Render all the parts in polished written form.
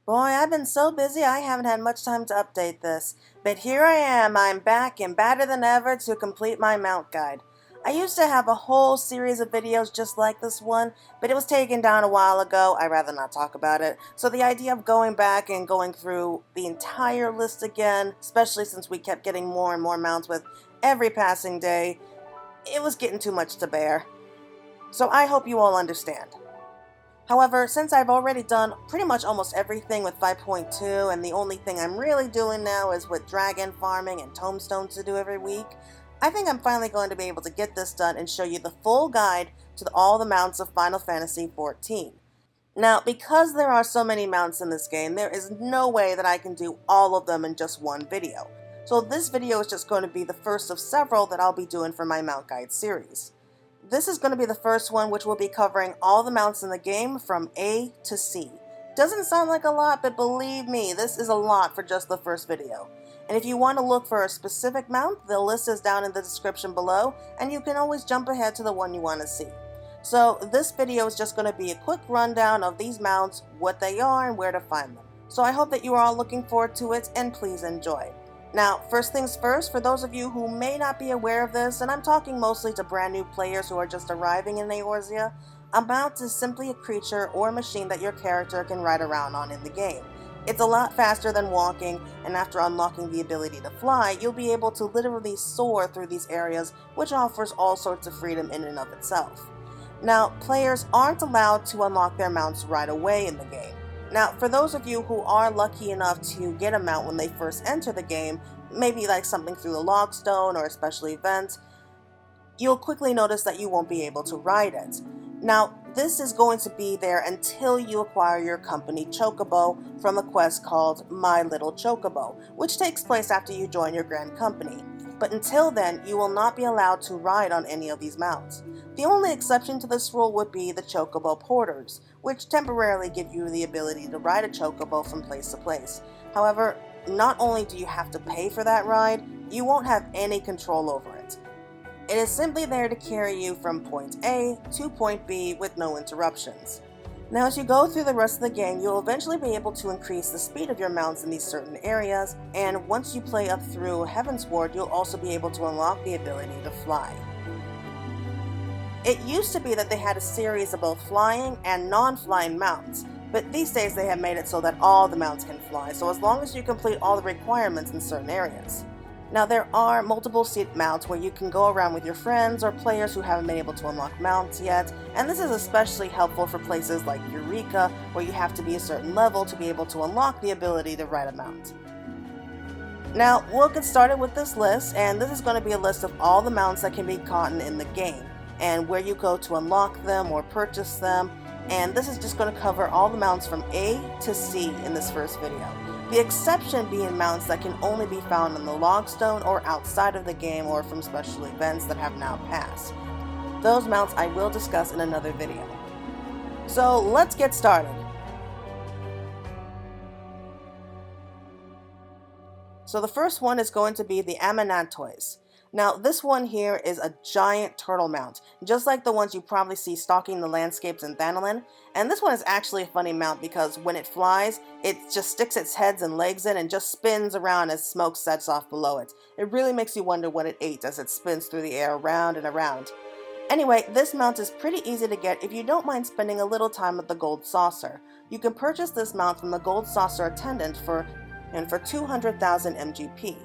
Boy, I've been so busy I haven't had much time to update this. But here I am, I'm back and badder than ever to complete my mount guide. I used to have a whole series of videos just like this one, but it was taken down a while ago. I'd rather not talk about it. So the idea of going back and going through the entire list again, especially since we kept getting more and more mounts with every passing day, it was getting too much to bear. So I hope you all understand. However, since I've already done pretty much almost everything with 5.2, and the only thing I'm really doing now is with dragon farming and tomestones to do every week, I think I'm finally going to be able to get this done and show you the full guide to all the mounts of Final Fantasy XIV. Now, because there are so many mounts in this game, there is no way that I can do all of them in just one video. So this video is just going to be the first of several that I'll be doing for my mount guide series. This is going to be the first one, which will be covering all the mounts in the game from A to C. Doesn't sound like a lot, but believe me, this is a lot for just the first video. And if you want to look for a specific mount, the list is down in the description below, and you can always jump ahead to the one you want to see. So this video is just going to be a quick rundown of these mounts, what they are, and where to find them. So I hope that you are all looking forward to it, and please enjoy. Now, first things first, for those of you who may not be aware of this, and I'm talking mostly to brand new players who are just arriving in Eorzea, a mount is simply a creature or machine that your character can ride around on in the game. It's a lot faster than walking, and after unlocking the ability to fly, you'll be able to literally soar through these areas, which offers all sorts of freedom in and of itself. Now, players aren't allowed to unlock their mounts right away in the game. Now, for those of you who are lucky enough to get a mount when they first enter the game, maybe like something through the logstone or a special event, you'll quickly notice that you won't be able to ride it. Now, this is going to be there until you acquire your company Chocobo from a quest called My Little Chocobo, which takes place after you join your grand company. But until then, you will not be allowed to ride on any of these mounts. The only exception to this rule would be the Chocobo Porters, which temporarily give you the ability to ride a Chocobo from place to place. However, not only do you have to pay for that ride, you won't have any control over it. It is simply there to carry you from point A to point B with no interruptions. Now, as you go through the rest of the game, you'll eventually be able to increase the speed of your mounts in these certain areas, and once you play up through Heavensward, you'll also be able to unlock the ability to fly. It used to be that they had a series of both flying and non-flying mounts, but these days they have made it so that all the mounts can fly, so as long as you complete all the requirements in certain areas. Now, there are multiple seat mounts where you can go around with your friends or players who haven't been able to unlock mounts yet, and this is especially helpful for places like Eureka, where you have to be a certain level to be able to unlock the ability to ride a mount. Now, we'll get started with this list, and this is going to be a list of all the mounts that can be caught in the game, and where you go to unlock them or purchase them, and this is just going to cover all the mounts from A to C in this first video. The exception being mounts that can only be found on the logstone or outside of the game or from special events that have now passed. Those mounts I will discuss in another video. So let's get started. So the first one is going to be the Adamantoise. Now, this one here is a giant turtle mount, just like the ones you probably see stalking the landscapes in Thanalan. And this one is actually a funny mount because when it flies, it just sticks its heads and legs in and just spins around as smoke sets off below it. It really makes you wonder what it ate as it spins through the air around and around. Anyway, this mount is pretty easy to get if you don't mind spending a little time with the Gold Saucer. You can purchase this mount from the Gold Saucer Attendant for 200,000 MGP.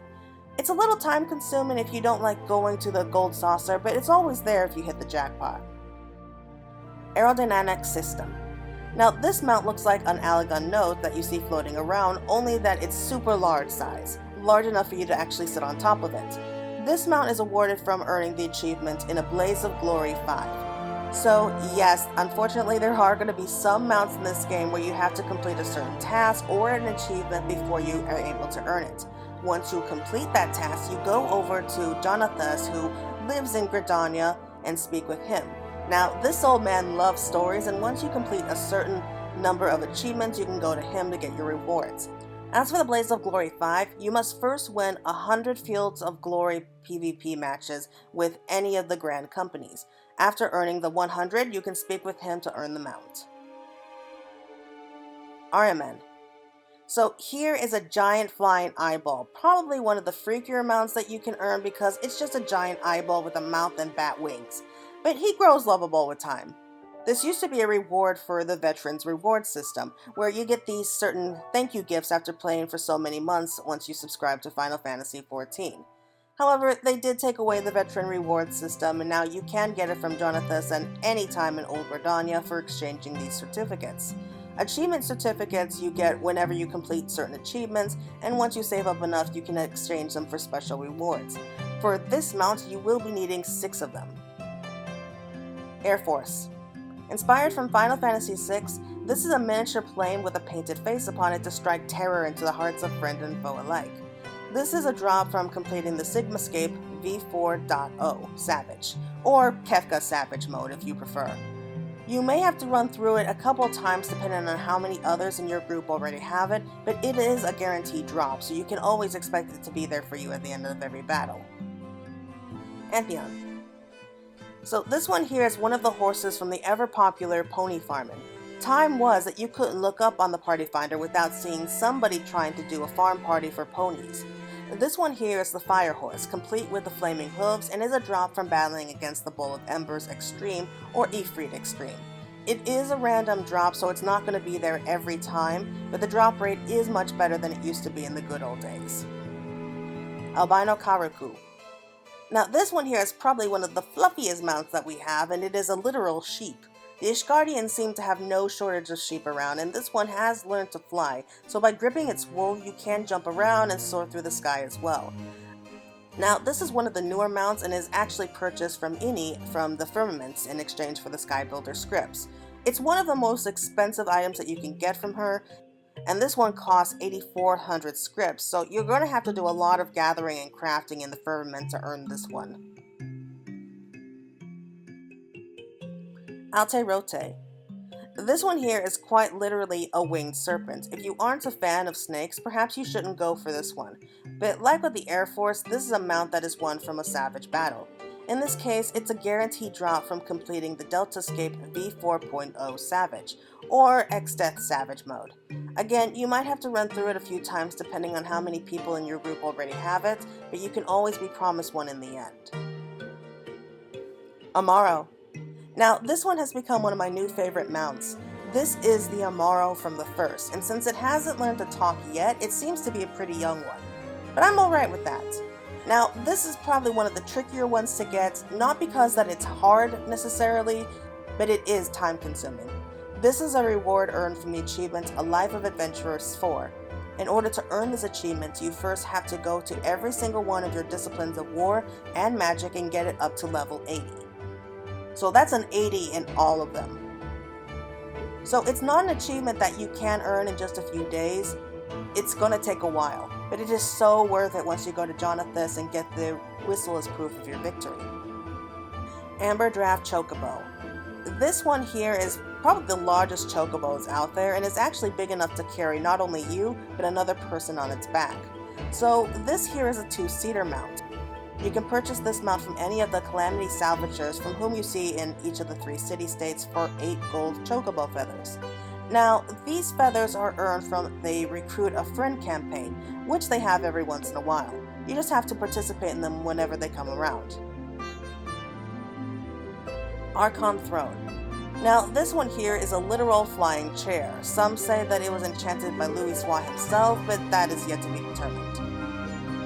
It's a little time consuming if you don't like going to the Gold Saucer, but it's always there if you hit the jackpot. Aerodynamics System. Now, this mount looks like an Alagun Note that you see floating around, only that it's super large size, large enough for you to actually sit on top of it. This mount is awarded from earning the achievement in A Blaze of Glory 5. So yes, unfortunately there are going to be some mounts in this game where you have to complete a certain task or an achievement before you are able to earn it. Once you complete that task, you go over to Adamantoise, who lives in Gridania, and speak with him. Now, this old man loves stories, and once you complete a certain number of achievements, you can go to him to get your rewards. As for the Blaze of Glory 5, you must first win 100 Fields of Glory PvP matches with any of the Grand Companies. After earning the 100, you can speak with him to earn the mount. Ahriman. So here is a giant flying eyeball, probably one of the freakier mounts that you can earn because it's just a giant eyeball with a mouth and bat wings. But he grows lovable with time. This used to be a reward for the Veterans Reward System, where you get these certain thank you gifts after playing for so many months once you subscribe to Final Fantasy XIV. However, they did take away the Veteran Reward System, and now you can get it from Jonathan and any time in Old Redania for exchanging these certificates. Achievement certificates you get whenever you complete certain achievements, and once you save up enough, you can exchange them for special rewards. For this mount, you will be needing 6 of them. Air Force. Inspired from Final Fantasy VI, this is a miniature plane with a painted face upon it to strike terror into the hearts of friend and foe alike. This is a drop from completing the Sigmascape V4.0 Savage, or Kefka Savage mode if you prefer. You may have to run through it a couple times depending on how many others in your group already have it, but it is a guaranteed drop, so you can always expect it to be there for you at the end of every battle. Aithon. So this one here is one of the horses from the ever-popular pony farming. Time was that you couldn't look up on the party finder without seeing somebody trying to do a farm party for ponies. This one here is the Fire Horse, complete with the flaming hooves, and is a drop from battling against the Bowl of Embers Extreme or Ifrit Extreme. It is a random drop, so it's not going to be there every time, but the drop rate is much better than it used to be in the good old days. Albino Karakul. Now this one here is probably one of the fluffiest mounts that we have, and it is a literal sheep. The Ishgardians seem to have no shortage of sheep around, and this one has learned to fly, so by gripping its wool you can jump around and soar through the sky as well. Now this is one of the newer mounts and is actually purchased from Ini from the Firmaments in exchange for the Skybuilder scripts. It's one of the most expensive items that you can get from her, and this one costs 8,400 scripts, so you're going to have to do a lot of gathering and crafting in the Firmament to earn this one. Alte Roite. This one here is quite literally a winged serpent. If you aren't a fan of snakes, perhaps you shouldn't go for this one. But like with the Air Force, this is a mount that is won from a savage battle. In this case, it's a guaranteed drop from completing the Deltascape V4.0 Savage, or X-Death Savage mode. Again, you might have to run through it a few times depending on how many people in your group already have it, but you can always be promised one in the end. Amaro. Now, this one has become one of my new favorite mounts. This is the Amaro from the first, and since it hasn't learned to talk yet, it seems to be a pretty young one. But I'm alright with that. Now, this is probably one of the trickier ones to get, not because that it's hard necessarily, but it is time consuming. This is a reward earned from the achievement A Life of Adventurers 4. In order to earn this achievement, you first have to go to every single one of your disciplines of war and magic and get it up to level 80. So that's an 80 in all of them. So it's not an achievement that you can earn in just a few days. It's going to take a while, but it is so worth it once you go to Jonathan and get the whistle as proof of your victory. Amber Draft Chocobo. This one here is probably the largest chocobos out there, and is actually big enough to carry not only you, but another person on its back. So this here is a 2-seater mount. You can purchase this mount from any of the Calamity Salvagers from whom you see in each of the 3 city-states for 8 gold chocobo feathers. Now, these feathers are earned from the Recruit a Friend campaign, which they have every once in a while. You just have to participate in them whenever they come around. Archon Throne. Now, this one here is a literal flying chair. Some say that it was enchanted by Louis Swa himself, but that is yet to be determined.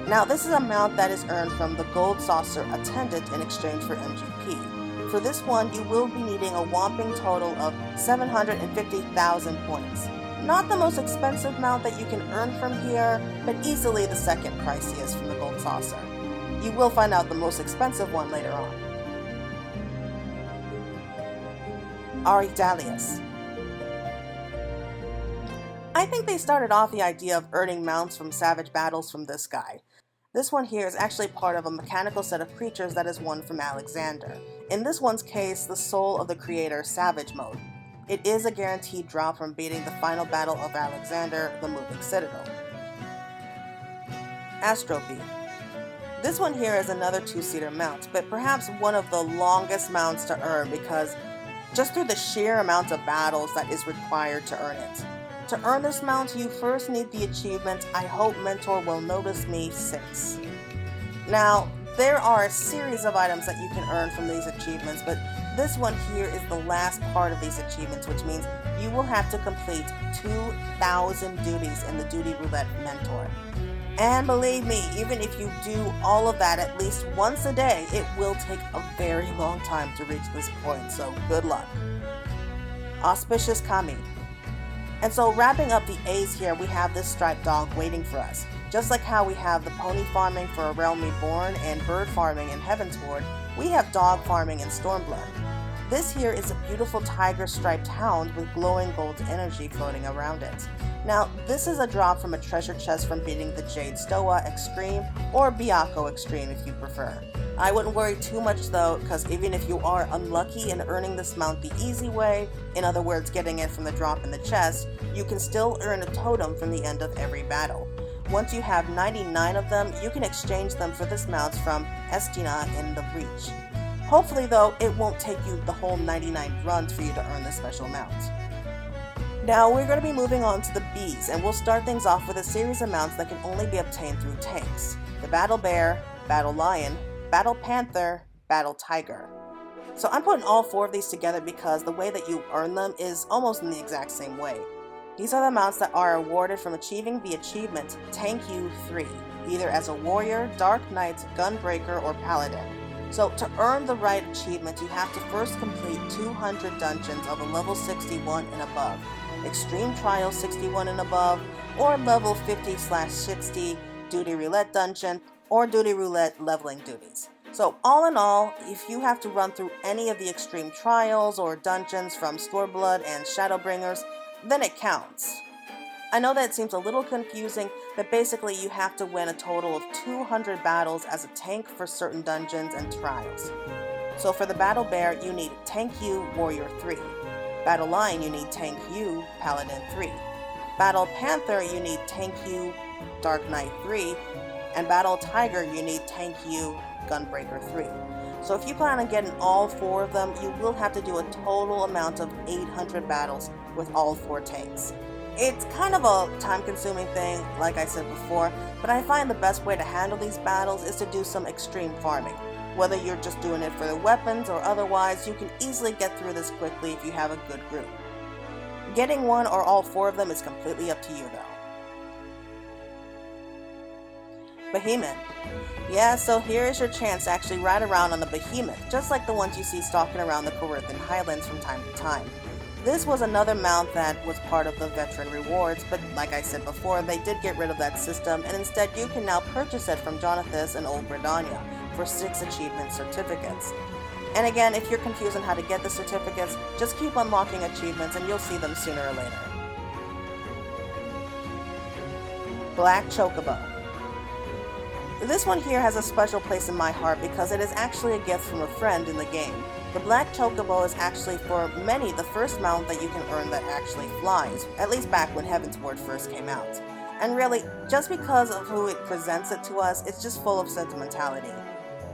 Now, this is a mount that is earned from the Gold Saucer Attendant in exchange for MGP. For this one, you will be needing a whopping total of 750,000 points. Not the most expensive mount that you can earn from here, but easily the second priciest from the Gold Saucer. You will find out the most expensive one later on. Arrhidaeus. I think they started off the idea of earning mounts from savage battles from this guy. This one here is actually part of a mechanical set of creatures that is won from Alexander. In this one's case, the Soul of the Creator Savage mode. It is a guaranteed drop from beating the final battle of Alexander, the Moving Citadel. Astrope. This one here is another 2-seater mount, but perhaps one of the longest mounts to earn because just through the sheer amount of battles that is required to earn it. To earn this mount, you first need the achievement I Hope Mentor Will Notice Me 6. Now, there are a series of items that you can earn from these achievements, but this one here is the last part of these achievements, which means you will have to complete 2,000 duties in the Duty Roulette Mentor. And believe me, even if you do all of that at least once a day, it will take a very long time to reach this point, so good luck. Auspicious Kamuy. And so wrapping up the A's here, we have this striped dog waiting for us. Just like how we have the pony farming for A Realm Reborn and bird farming in Heavensward, we have dog farming in Stormblood. This here is a beautiful tiger striped hound with glowing gold energy floating around it. Now, this is a drop from a treasure chest from beating the Jade Stoa Extreme, or Byakko Extreme if you prefer. I wouldn't worry too much though, because even if you are unlucky in earning this mount the easy way, in other words getting it from the drop in the chest, you can still earn a totem from the end of every battle. Once you have 99 of them, you can exchange them for this mount from Estina in the Reach. Hopefully though, it won't take you the whole 99 runs for you to earn this special mount. Now we're going to be moving on to the Bs, and we'll start things off with a series of mounts that can only be obtained through tanks. The Battle Bear, Battle Lion, Battle Panther, Battle Tiger. So I'm putting all 4 of these together because the way that you earn them is almost in the exact same way. These are the mounts that are awarded from achieving the achievement Tank You 3, either as a warrior, dark knight, gunbreaker, or paladin. So to earn the right achievement, you have to first complete 200 dungeons of a level 61 and above, Extreme Trial 61 and above, or level 50/60 Duty Roulette dungeon, or Duty Roulette leveling duties. So all in all, if you have to run through any of the Extreme Trials or dungeons from Stormblood and Shadowbringers, then it counts. I know that it seems a little confusing, but basically you have to win a total of 200 battles as a tank for certain dungeons and trials. So for the Battle Bear, you need Tank U Warrior 3. Battle Lion, you need Tank U Paladin 3. Battle Panther, you need Tank U Dark Knight 3. And Battle Tiger, you need Tank U Gunbreaker 3. So if you plan on getting all 4 of them, you will have to do a total amount of 800 battles with all 4 tanks. It's kind of a time-consuming thing, like I said before, but I find the best way to handle these battles is to do some extreme farming. Whether you're just doing it for the weapons or otherwise, you can easily get through this quickly if you have a good group. Getting one or all 4 of them is completely up to you though. Behemoth. Yeah, so here is your chance to actually ride around on the Behemoth, just like the ones you see stalking around the Corinthian Highlands from time to time. This was another mount that was part of the veteran rewards, but like I said before, they did get rid of that system, and instead you can now purchase it from Jonathas and Old Britannia for 6 achievement certificates. And again, if you're confused on how to get the certificates, just keep unlocking achievements and you'll see them sooner or later. Black Chocobo. This one here has a special place in my heart because it is actually a gift from a friend in the game. The Black Chocobo is actually for many the first mount that you can earn that actually flies, at least back when Heavensward first came out. And really, just because of who it presents it to us, it's just full of sentimentality.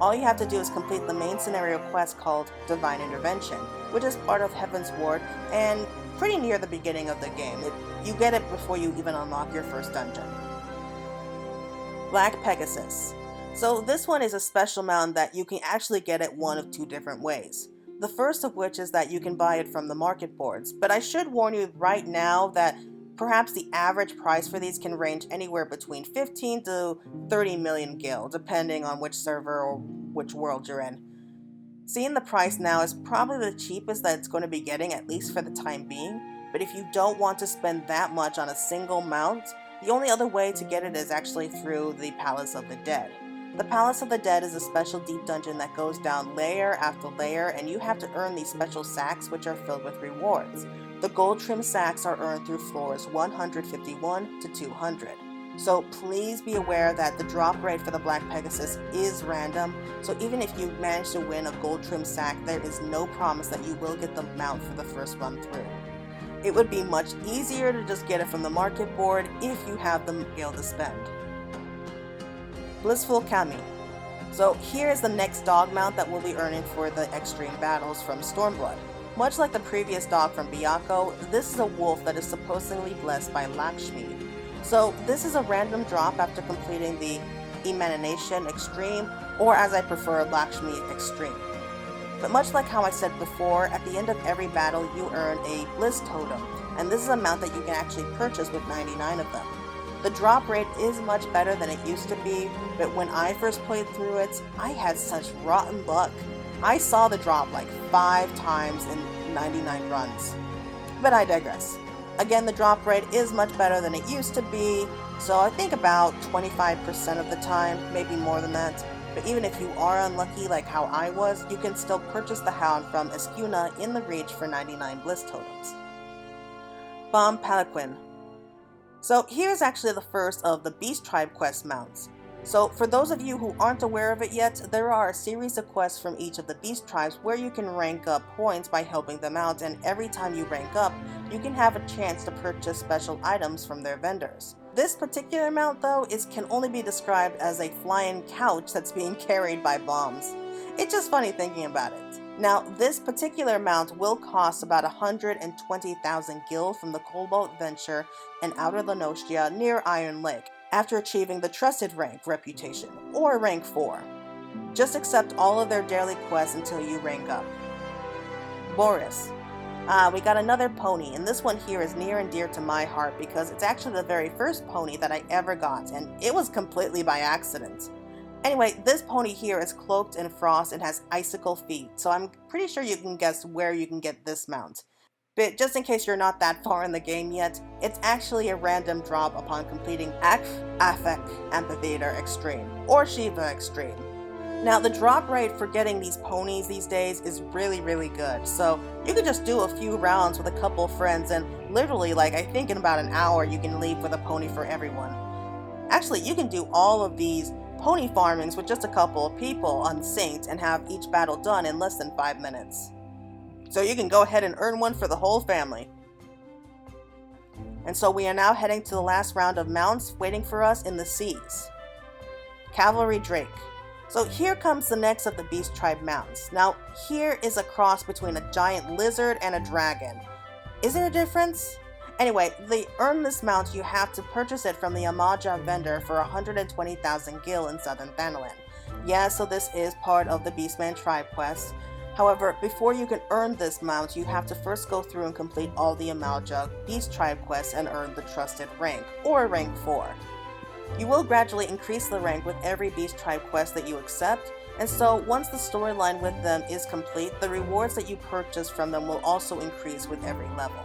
All you have to do is complete the main scenario quest called Divine Intervention, which is part of Heavensward and pretty near the beginning of the game. You get it before you even unlock your first dungeon. Black Pegasus. So this one is a special mount that you can actually get it one of 2 different ways. The first of which is that you can buy it from the market boards, but I should warn you right now that perhaps the average price for these can range anywhere between 15 to 30 million gil, depending on which server or which world you're in. Seeing the price now is probably the cheapest that it's going to be getting, at least for the time being, but if you don't want to spend that much on a single mount, the only other way to get it is actually through the Palace of the Dead. The Palace of the Dead is a special deep dungeon that goes down layer after layer, and you have to earn these special sacks which are filled with rewards. The gold trim sacks are earned through floors 151 to 200. So please be aware that the drop rate for the Black Pegasus is random, so even if you manage to win a gold trim sack, there is no promise that you will get the mount for the first run through. It would be much easier to just get it from the market board if you have the gil to spend. Blissful Kamuy. So here is the next dog mount that we'll be earning for the extreme battles from Stormblood. Much like the previous dog from Byakuya, this is a wolf that is supposedly blessed by Lakshmi. So this is a random drop after completing the Emanation Extreme, or as I prefer, Lakshmi Extreme. But much like how I said before, at the end of every battle you earn a Bliss Totem, and this is a mount that you can actually purchase with 99 of them. The drop rate is much better than it used to be, but when I first played through it, I had such rotten luck. I saw the drop like 5 times in 99 runs. But I digress. Again, the drop rate is much better than it used to be, so I think about 25% of the time, maybe more than that. But even if you are unlucky like how I was, you can still purchase the Hound from Escuna in the Reach for 99 Bliss Totems. Bomb Palanquin. So here's actually the first of the Beast Tribe quest mounts. So for those of you who aren't aware of it yet, there are a series of quests from each of the Beast Tribes where you can rank up points by helping them out, and every time you rank up, you can have a chance to purchase special items from their vendors. This particular mount though can only be described as a flying couch that's being carried by bombs. It's just funny thinking about it. Now this particular mount will cost about 120,000 gil from the Cobalt Venture in Outer Lenosia near Iron Lake, after achieving the Trusted Rank reputation, or rank 4. Just accept all of their daily quests until you rank up. Boreas. We got another pony, and this one here is near and dear to my heart because it's actually the very first pony that I ever got, and it was completely by accident. Anyway, this pony here is cloaked in frost and has icicle feet, so I'm pretty sure you can guess where you can get this mount. But just in case you're not that far in the game yet, it's actually a random drop upon completing FFXIV Amphitheater Extreme, or Shiva Extreme. Now the drop rate for getting these ponies these days is really good, so you could just do a few rounds with a couple friends and literally, I think in about an hour you can leave with a pony for everyone. Actually, you can do all of these pony farmings with just a couple of people on Synced and have each battle done in less than 5 minutes. So you can go ahead and earn one for the whole family. And so we are now heading to the last round of mounts waiting for us in the seas. Cavalry Drake. So here comes the next of the Beast Tribe mounts. Now here is a cross between a giant lizard and a dragon. Is there a difference? Anyway, to earn this mount you have to purchase it from the Amaja vendor for 120,000 gil in southern Thanalan. Yeah, so this is part of the Beastman Tribe quest. However, before you can earn this mount, you have to first go through and complete all the Amaja Beast Tribe quests and earn the Trusted Rank, or rank 4. You will gradually increase the rank with every Beast Tribe quest that you accept, and so once the storyline with them is complete, the rewards that you purchase from them will also increase with every level.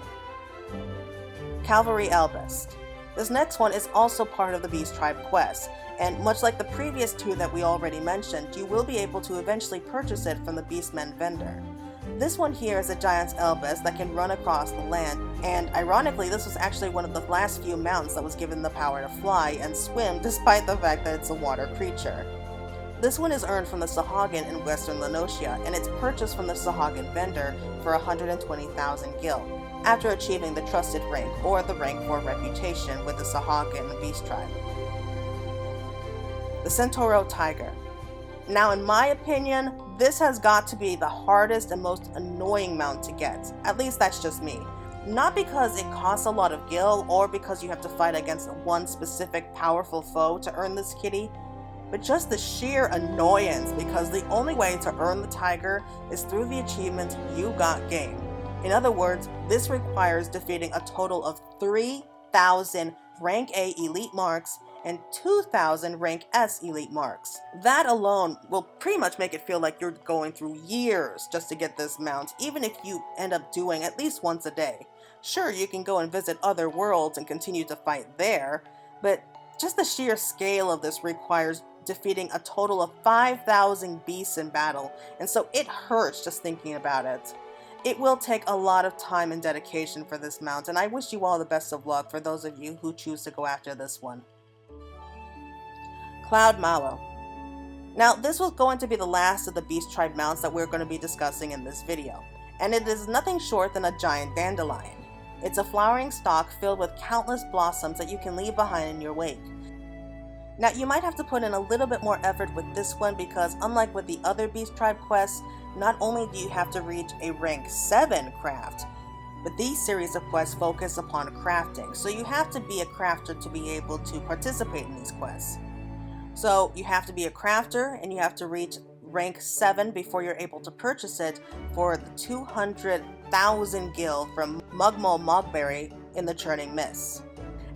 Cavalry Elbst. This next one is also part of the Beast Tribe quest, and much like the previous 2 that we already mentioned, you will be able to eventually purchase it from the Beastmen vendor. This one here is a giant's Elbst that can run across the land, and ironically this was actually one of the last few mounts that was given the power to fly and swim despite the fact that it's a water creature. This one is earned from the Sahagin in western Lenosia, and it's purchased from the Sahagin vendor for 120,000 gil, after achieving the Trusted Rank, or the rank 4 reputation with the Sahagin Beast Tribe. The Centurio Tiger. Now in my opinion, this has got to be the hardest and most annoying mount to get. At least that's just me. Not because it costs a lot of gil, or because you have to fight against one specific powerful foe to earn this kitty, but just the sheer annoyance because the only way to earn the tiger is through the achievement You Got Game. In other words, this requires defeating a total of 3,000 rank A elite marks and 2,000 rank S elite marks. That alone will pretty much make it feel like you're going through years just to get this mount, even if you end up doing at least once a day. Sure, you can go and visit other worlds and continue to fight there, but just the sheer scale of this requires defeating a total of 5,000 beasts in battle, and so it hurts just thinking about it. It will take a lot of time and dedication for this mount, and I wish you all the best of luck for those of you who choose to go after this one. Cloud Mallow. Now this was going to be the last of the Beast Tribe mounts that we're going to be discussing in this video, and it is nothing short than a giant dandelion. It's a flowering stalk filled with countless blossoms that you can leave behind in your wake. Now you might have to put in a little bit more effort with this one because unlike with the other Beast Tribe quests, not only do you have to reach a rank 7 craft, but these series of quests focus upon crafting, so you have to be a crafter to be able to participate in these quests. So you have to be a crafter, and you have to reach rank 7 before you're able to purchase it for the 200,000 gil from Mugmol Mogberry in the Churning Mists.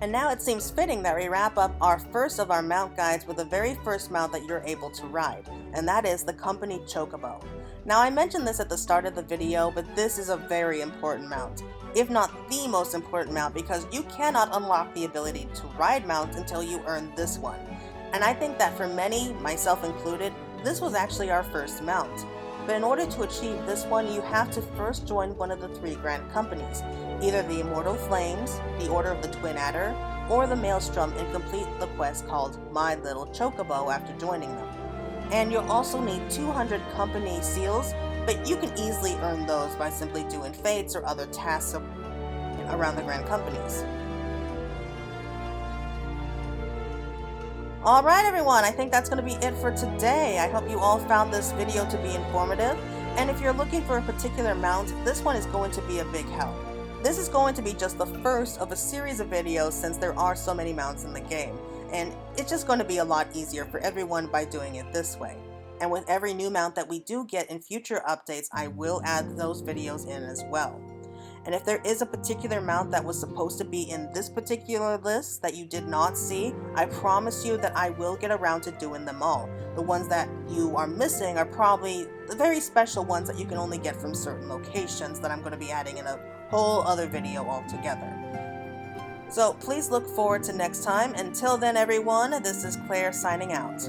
And now it seems fitting that we wrap up our first of our mount guides with the very first mount that you're able to ride, and that is the company Chocobo. Now I mentioned this at the start of the video, but this is a very important mount, if not the most important mount, because you cannot unlock the ability to ride mounts until you earn this one. And I think that for many, myself included, this was actually our first mount. But in order to achieve this one, you have to first join one of the 3 grand companies, either the Immortal Flames, the Order of the Twin Adder, or the Maelstrom, and complete the quest called My Little Chocobo after joining them. And you'll also need 200 company seals, but you can easily earn those by simply doing fates or other tasks around the grand companies. Alright everyone, I think that's going to be it for today. I hope you all found this video to be informative, and if you're looking for a particular mount, this one is going to be a big help. This is going to be just the first of a series of videos since there are so many mounts in the game, and it's just going to be a lot easier for everyone by doing it this way. And with every new mount that we do get in future updates, I will add those videos in as well. And if there is a particular mount that was supposed to be in this particular list that you did not see, I promise you that I will get around to doing them all. The ones that you are missing are probably the very special ones that you can only get from certain locations that I'm going to be adding in a whole other video altogether. So please look forward to next time. Until then everyone, this is Claire signing out.